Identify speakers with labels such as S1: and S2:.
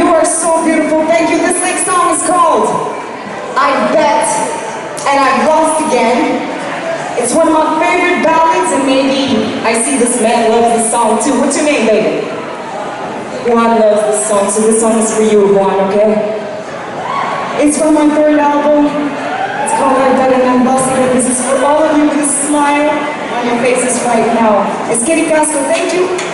S1: You are so beautiful. Thank you. This next song is called I Bet and I've Lost Again. It's one of my favorite ballads, and maybe I see this man loves this song too. What's your name, baby? Juan loves this song, so this song is for you, Juan, okay? It's from my third album. It's called I Bet and I'm Lost Again. This is for all of you with a smile on your faces right now. It's Kitty Casco. Thank you.